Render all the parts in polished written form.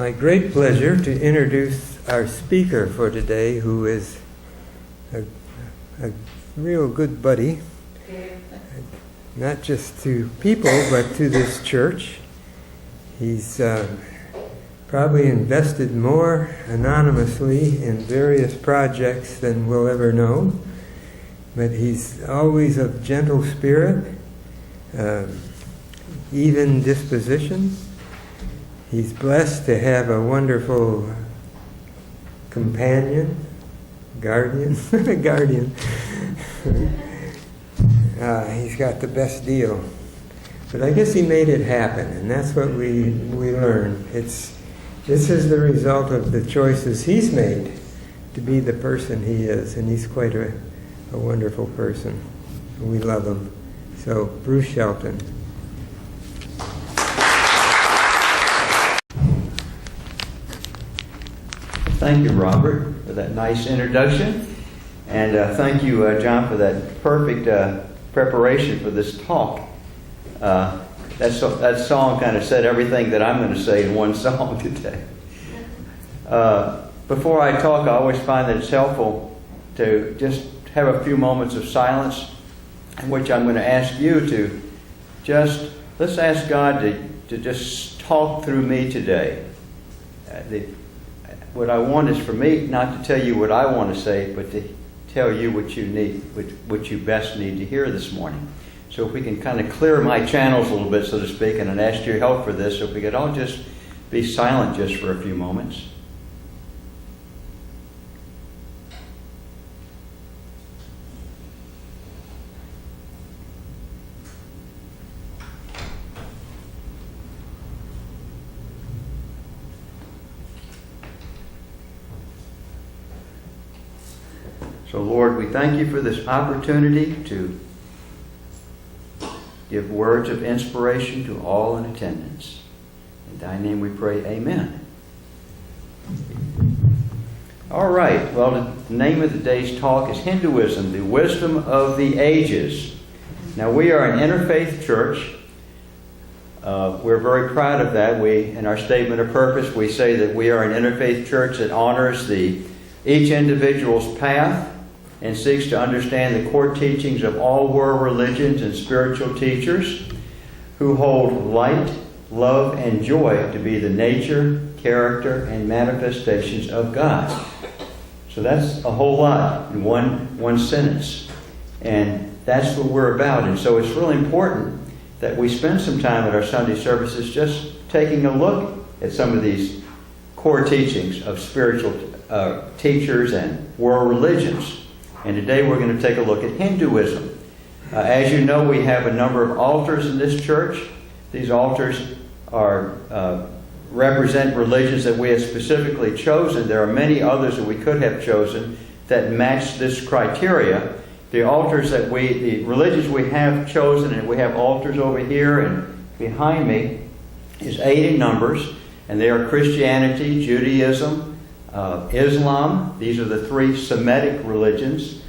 my great pleasure to introduce our speaker for today, who is a real good buddy, not just to people, but to this church. He's probably invested more anonymously in various projects than we'll ever know, but he's always of gentle spirit, even disposition. He's blessed to have a wonderful companion, guardian. He's got the best deal. But I guess he made it happen, and that's what we learn. This is the result of the choices he's made to be the person he is, and he's quite a wonderful person. We love him. So, Bruce Shelton. Thank you, Robert, for that nice introduction. And thank you, John, for that perfect preparation for this talk. That song kind of said everything that I'm going to say in one song today. Before I talk, I always find that it's helpful to just have a few moments of silence, in which I'm going to ask you to let's ask God to just talk through me today. What I want is for me not to tell you what I want to say, but to tell you what you need, what you best need to hear this morning. So if we can kind of clear my channels a little bit, so to speak, and I'd ask your help for this, so if we could all just be silent just for a few moments. So, Lord, we thank you for this opportunity to give words of inspiration to all in attendance. In thy name we pray, amen. All right, well, the name of the day's talk is Hinduism, the Wisdom of the Ages. Now, we are an interfaith church. We're very proud of that. In our statement of purpose, we say that we are an interfaith church that honors each individual's path and seeks to understand the core teachings of all world religions and spiritual teachers who hold light, love, and joy to be the nature, character, and manifestations of God. So that's a whole lot in one sentence. And that's what we're about. And so it's really important that we spend some time at our Sunday services just taking a look at some of these core teachings of spiritual teachers and world religions. And today we're going to take a look at Hinduism. As you know, we have a number of altars in this church. These altars represent religions that we have specifically chosen. There are many others that we could have chosen that match this criteria. The religions we have chosen, and we have altars over here and behind me, is 8 in numbers, and they are Christianity, Judaism, Islam. These are the 3 Semitic religions.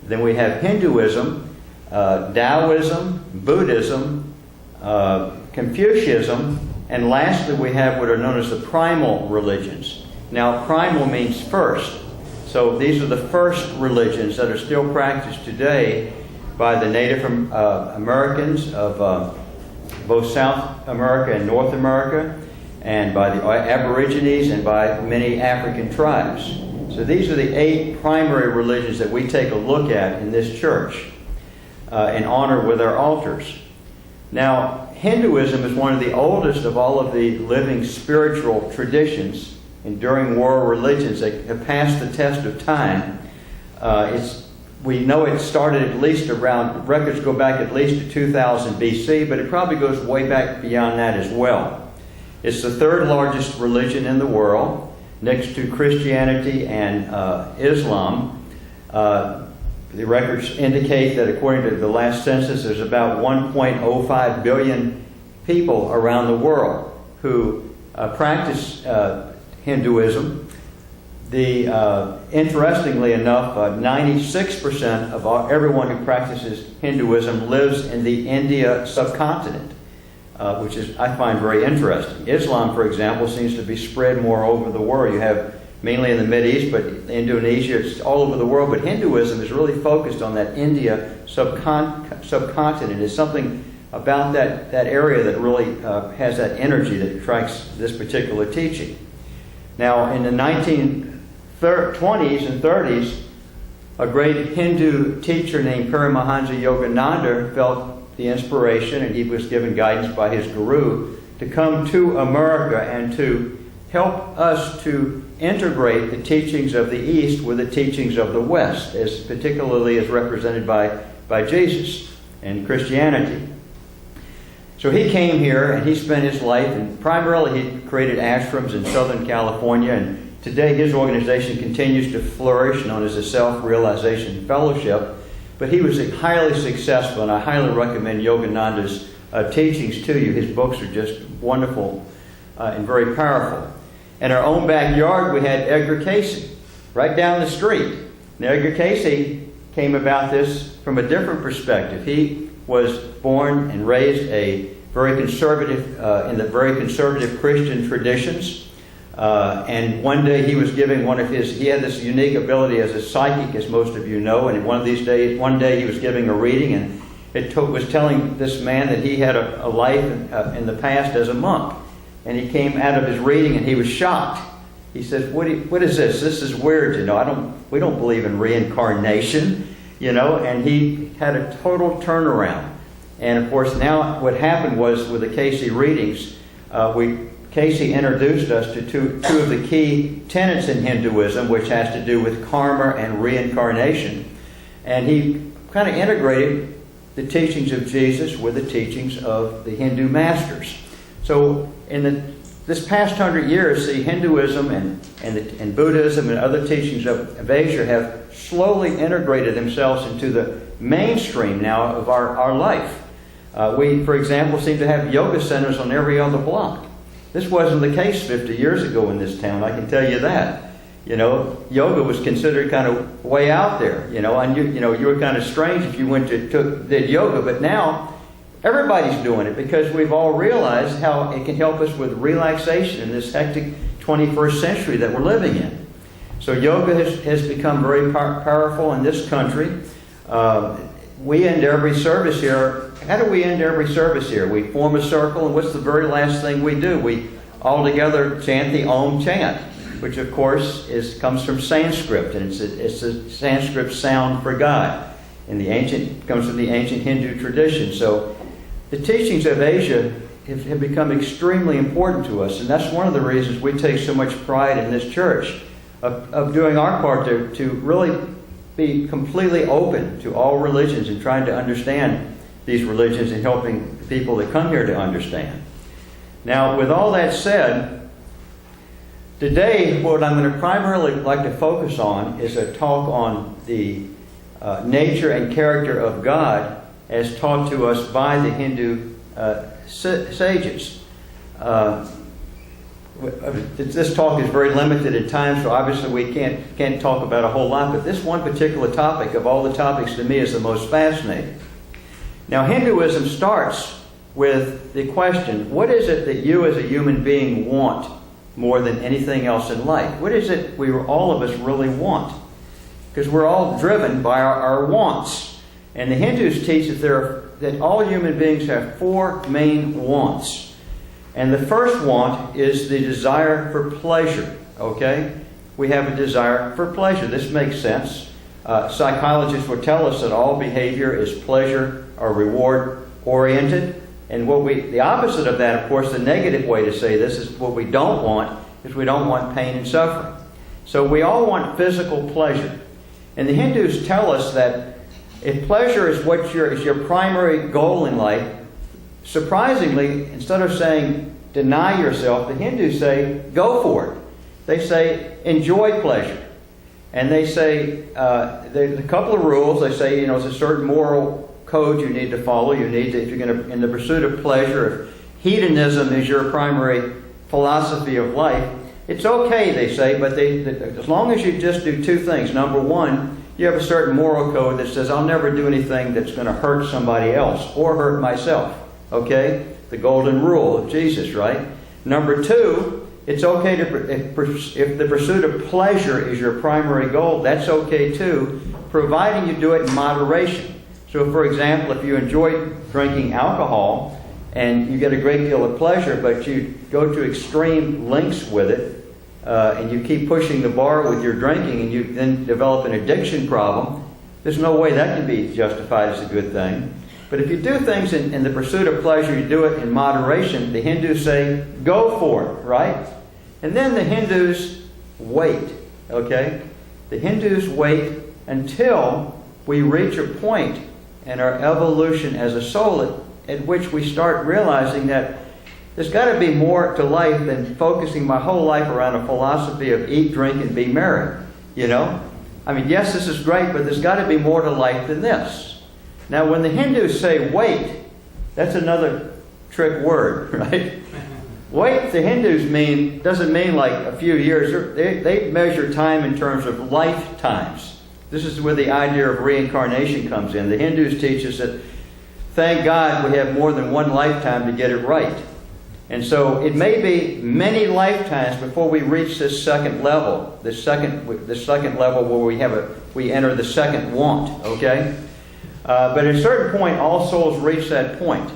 Then we have Hinduism, Taoism, Buddhism, Confucianism, and lastly we have what are known as the primal religions. Now, primal means first. So these are the first religions that are still practiced today by the Native Americans of both South America and North America, and by the Aborigines and by many African tribes. So these are the 8 primary religions that we take a look at in this church and honor with our altars. Now, Hinduism is one of the oldest of all of the living spiritual traditions, enduring world religions that have passed the test of time. We know it started at least around, records go back at least to 2000 BC, but it probably goes way back beyond that as well. It's the 3rd largest religion in the world, next to Christianity and Islam. The records indicate that according to the last census, there's about 1.05 billion people around the world who practice Hinduism. Interestingly enough, 96% of everyone who practices Hinduism lives in the India subcontinent. which is I find very interesting. Islam, for example, seems to be spread more over the world. You have mainly in the Mideast, but Indonesia, it's all over the world. But Hinduism is really focused on that India subcontinent. There's something about that area that really has that energy that attracts this particular teaching. Now, in the 1920s and 30s, a great Hindu teacher named Paramahansa Yogananda felt the inspiration, and he was given guidance by his guru to come to America and to help us to integrate the teachings of the East with the teachings of the West, particularly as represented by Jesus and Christianity. So he came here and he spent his life, and primarily he created ashrams in Southern California, and today his organization continues to flourish, known as the Self-Realization Fellowship. But he was highly successful, and I highly recommend Yogananda's teachings to you. His books are just wonderful and very powerful. In our own backyard, we had Edgar Cayce, right down the street. Now, Edgar Cayce came about this from a different perspective. He was born and raised a very conservative, in the very conservative Christian traditions. And one day he was giving he had this unique ability as a psychic, as most of you know, and one day he was giving a reading, and was telling this man that he had a life in the past as a monk. And he came out of his reading and he was shocked. He said, what is this? This is weird, we don't believe in reincarnation, and he had a total turnaround. And of course, now what happened was with the Cayce readings, Cayce introduced us to two of the key tenets in Hinduism, which has to do with karma and reincarnation. And he kind of integrated the teachings of Jesus with the teachings of the Hindu masters. So in this past 100 years, see, Hinduism and Buddhism and other teachings of Asia have slowly integrated themselves into the mainstream now of our life. We, for example, seem to have yoga centers on every other block. This wasn't the case 50 years ago in this town, I can tell you that. Yoga was considered kind of way out there, and you were kind of strange if you went did yoga, but now everybody's doing it because we've all realized how it can help us with relaxation in this hectic 21st century that we're living in. So yoga has become very powerful in this country. We end every service here. How do we end every service here? We form a circle, and what's the very last thing we do? We all together chant the Om chant, which of course comes from Sanskrit, and it's a Sanskrit sound for God. And comes from the ancient Hindu tradition. So the teachings of Asia have become extremely important to us, and that's one of the reasons we take so much pride in this church of doing our part to really be completely open to all religions and trying to understand these religions and helping the people that come here to understand. Now, with all that said, today what I'm going to primarily like to focus on is a talk on the nature and character of God as taught to us by the Hindu sages. This talk is very limited in time, so obviously we can't talk about a whole lot, but this one particular topic of all the topics to me is the most fascinating. Now, Hinduism starts with the question, what is it that you as a human being want more than anything else in life? What is it all of us really want? Because we're all driven by our wants. And the Hindus teach that all human beings have four main wants. And the first want is the desire for pleasure. Okay? We have a desire for pleasure. This makes sense. Psychologists will tell us that all behavior is pleasure or reward oriented. And the opposite of that, of course, the negative way to say this is what we don't want, is we don't want pain and suffering. So we all want physical pleasure. And the Hindus tell us that if pleasure is your primary goal in life, surprisingly, instead of saying deny yourself, the Hindus say go for it. They say enjoy pleasure. And they say, there's a couple of rules. They say, there's a certain moral code you need to follow. You need to, if you're going to, in the pursuit of pleasure, if hedonism is your primary philosophy of life, it's okay, they say, but as long as you just do two things. Number one, you have a certain moral code that says, I'll never do anything that's going to hurt somebody else or hurt myself. Okay? the golden rule of Jesus, right? Number two, it's okay if the pursuit of pleasure is your primary goal, that's okay too, providing you do it in moderation. So, for example, if you enjoy drinking alcohol and you get a great deal of pleasure, but you go to extreme lengths with it, and you keep pushing the bar with your drinking, and you then develop an addiction problem, there's no way that can be justified as a good thing. But if you do things in the pursuit of pleasure, you do it in moderation, the Hindus say, go for it, right? And then the Hindus wait, okay? The Hindus wait until we reach a point in our evolution as a soul at which we start realizing that there's got to be more to life than focusing my whole life around a philosophy of eat, drink, and be merry, you know? I mean, yes, this is great, but there's got to be more to life than this. Now, when the Hindus say wait, that's another trick word, right? Wait, the Hindus doesn't mean like a few years. They measure time in terms of lifetimes. This is where the idea of reincarnation comes in. The Hindus teach us that, thank God, we have more than one lifetime to get it right. And so it may be many lifetimes before we reach this second level, the second level where we enter the second want, okay? But at a certain point, all souls reach that point.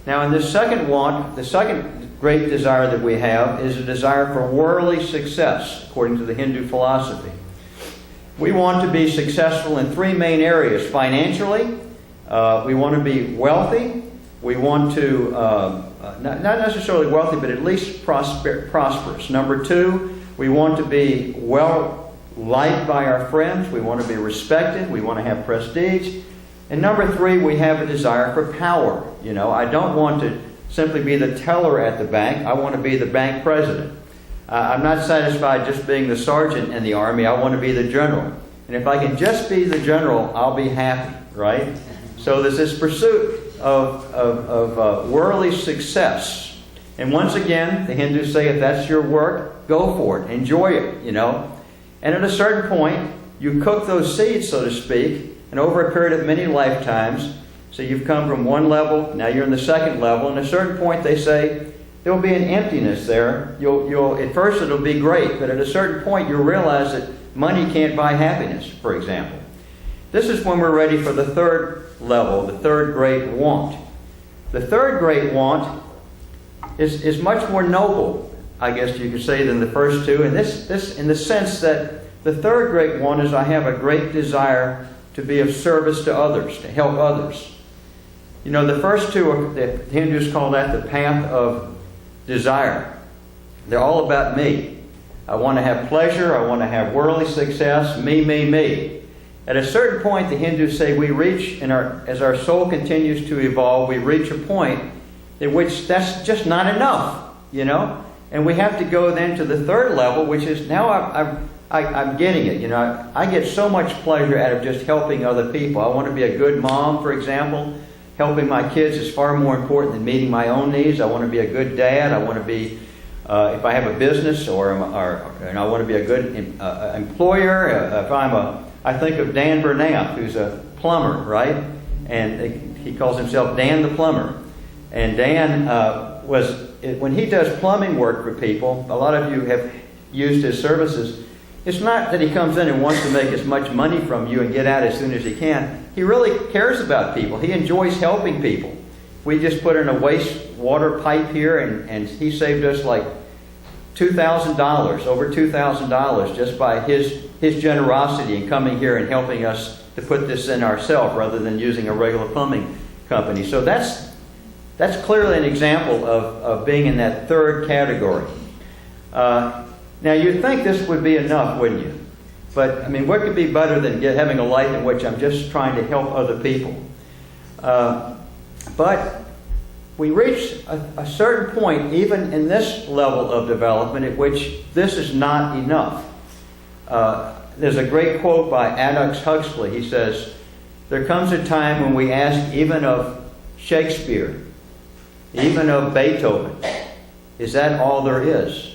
Now, in this second want, the second great desire that we have is a desire for worldly success, according to the Hindu philosophy. We want to be successful in three main areas. Financially, we want to be wealthy. We want to, not necessarily wealthy, but at least prosperous. Number two, we want to be well liked by our friends. We want to be respected. We want to have prestige. And number three, we have a desire for power. You know, I don't want to simply be the teller at the bank. I want to be the bank president. I'm not satisfied just being the sergeant in the army. I want to be the general. And if I can just be the general, I'll be happy, right? So there's this pursuit of worldly success. And once again, the Hindus say, if that's your work, go for it. Enjoy it, you know. And at a certain point, you cook those seeds, so to speak, and over a period of many lifetimes, so you've come from one level, now you're in the second level, and at a certain point they say, there'll be an emptiness there. At first it'll be great, but at a certain point you'll realize that money can't buy happiness, for example. This is when we're ready for the third level, the third great want. The third great want is much more noble, I guess you could say, than the first two. And this in the sense that the third great want is I have a great desire to be of service to others, to help others. You know, the first two, the Hindus call that the path of desire. They're all about me. I want to have pleasure. I want to have worldly success. Me, me, me. At a certain point, the Hindus say we reach, as our soul continues to evolve, we reach a point in which that's just not enough, you know? And we have to go then to the third level, which is now I'm getting it, you know. I get so much pleasure out of just helping other people. I want to be a good mom, for example. Helping my kids is far more important than meeting my own needs. I want to be a good dad. I want to be, if I have a business, and I want to be a good employer. I think of Dan Bernath, who's a plumber, right? And he calls himself Dan the Plumber. And Dan when he does plumbing work for people, a lot of you have used his services. It's not that he comes in and wants to make as much money from you and get out as soon as he can. He really cares about people. He enjoys helping people. We just put in a wastewater pipe here, and he saved us like $2,000, over $2,000, just by his generosity in coming here and helping us to put this in ourselves rather than using a regular plumbing company. So that's clearly an example of being in that third category. Now, you'd think this would be enough, wouldn't you? But, I mean, what could be better than having a life in which I'm just trying to help other people? But we reach a certain point, even in this level of development, at which this is not enough. There's a great quote by Aldous Huxley. He says, there comes a time when we ask even of Shakespeare, even of Beethoven, is that all there is?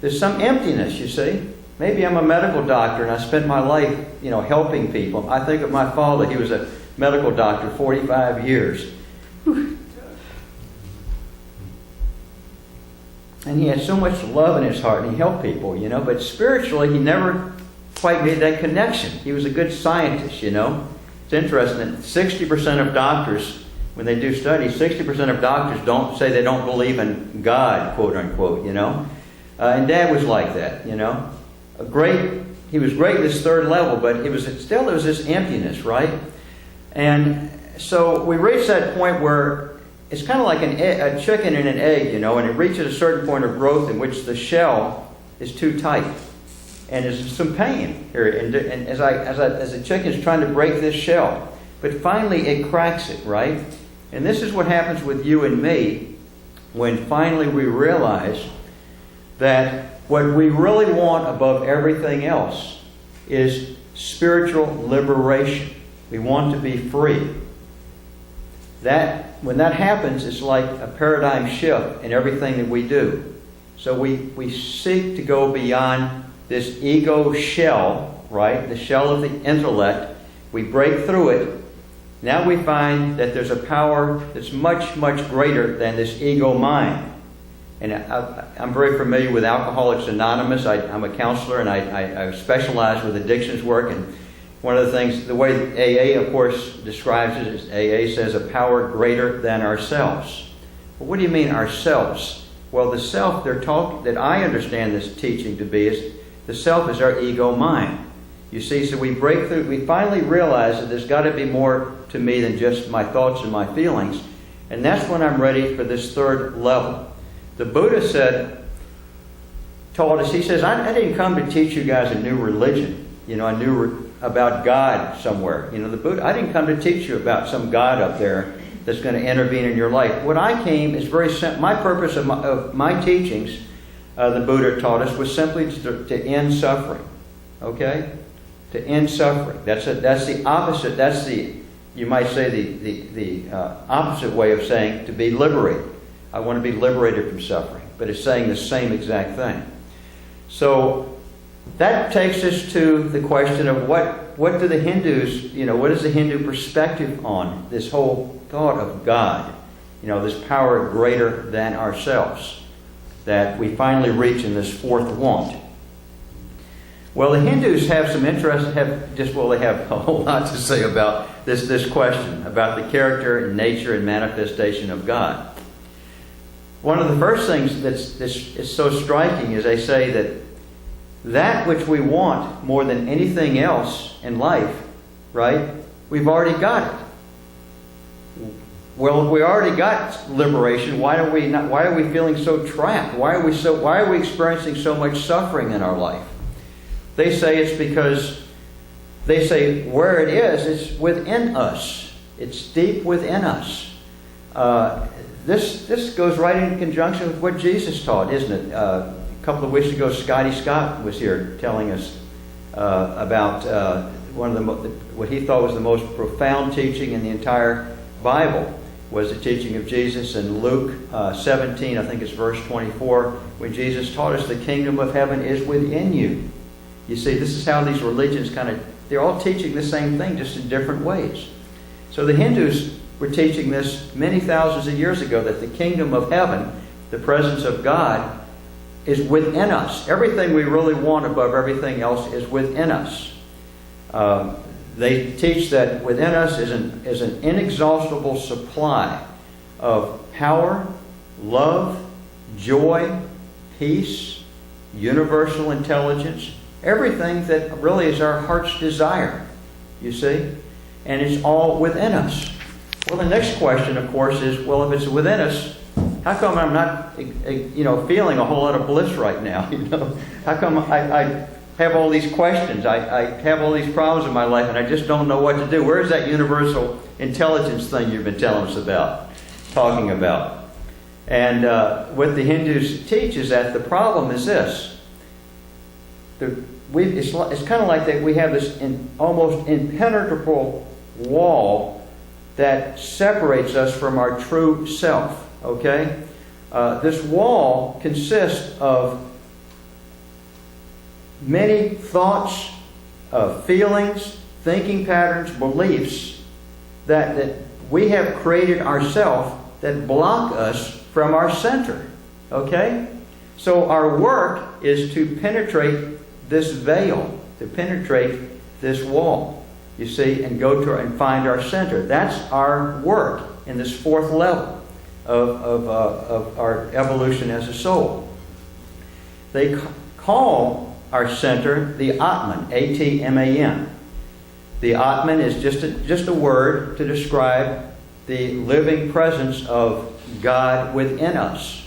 There's some emptiness, you see. Maybe I'm a medical doctor and I spent my life, you know, helping people. I think of my father. He was a medical doctor 45 years. Whew. and he had so much love in his heart, and he helped people, you know. But spiritually, he never quite made that connection. He was a good scientist, you know. It's interesting that 60% of doctors, when they do studies, 60% of doctors don't say they don't believe in God, quote unquote, you know. And Dad was like that, you know. He was great at this third level, but there was this emptiness, right? And so we reached that point where it's kind of like a chicken and an egg, you know, and it reaches a certain point of growth in which the shell is too tight. And there's some pain here. And as the chicken is trying to break this shell. But finally it cracks it, right? And this is what happens with you and me when finally we realize that what we really want above everything else is spiritual liberation. We want to be free. When that happens, it's like a paradigm shift in everything that we do. So we seek to go beyond this ego shell, right? The shell of the intellect. We break through it. Now we find that there's a power that's much, much greater than this ego mind. And I'm very familiar with Alcoholics Anonymous. I'm a counselor, and I specialize with addictions work. And one of the things, the way AA, of course, describes it is AA says a power greater than ourselves. Well, what do you mean ourselves? Well, the self that I understand this teaching to be is the self is our ego mind. You see, so we break through. We finally realize that there's got to be more to me than just my thoughts and my feelings, and that's when I'm ready for this third level. The Buddha told us, he says, I didn't come to teach you guys a new religion. You know, about God somewhere. You know, the Buddha, I didn't come to teach you about some God up there that's going to intervene in your life. What I came is very simple. My purpose of my teachings, the Buddha taught us, was simply to end suffering. Okay? To end suffering. That's the opposite. That's you might say the opposite way of saying to be liberated. I want to be liberated from suffering. But it's saying the same exact thing. So that takes us to the question of what do the Hindus, you know, what is the Hindu perspective on this whole thought of God? You know, this power greater than ourselves that we finally reach in this fourth want. Well, the Hindus have some interest, they have a whole lot to say about this question, about the character and nature and manifestation of God. One of the first things that's so striking is they say that which we want more than anything else in life, right? We've already got it. Well, if we already got liberation, why are we feeling so trapped? Why are we experiencing so much suffering in our life? They say it's because they say where it is, it's within us. It's deep within us. This goes right in conjunction with what Jesus taught, isn't it? A couple of weeks ago, Scotty Scott was here telling us about one of what he thought was the most profound teaching in the entire Bible was the teaching of Jesus in Luke 17, I think it's verse 24, when Jesus taught us the kingdom of heaven is within you. You see, this is how these religions they're all teaching the same thing, just in different ways. So the Hindus were teaching this many thousands of years ago, that the kingdom of heaven, the presence of God, is within us. Everything we really want above everything else is within us. They teach that within us is an inexhaustible supply of power, love, joy, peace, universal intelligence, everything that really is our heart's desire, you see? And it's all within us. Well, the next question, of course, is, well, if it's within us, how come I'm not, feeling a whole lot of bliss right now? How come I have all these questions? I have all these problems in my life, and I just don't know what to do. Where's that universal intelligence thing you've been telling us talking about? And what the Hindus teach is that the problem is this. It's kind of like that we have this almost impenetrable wall that separates us from our true self. Okay? This wall consists of many thoughts, feelings, thinking patterns, beliefs that we have created ourselves that block us from our center. Okay? So our work is to penetrate this veil, to penetrate this wall, you see, and go to and find our center. That's our work in this fourth level of our evolution as a soul. They call our center the Atman, A-T-M-A-N. The Atman is just a word to describe the living presence of God within us.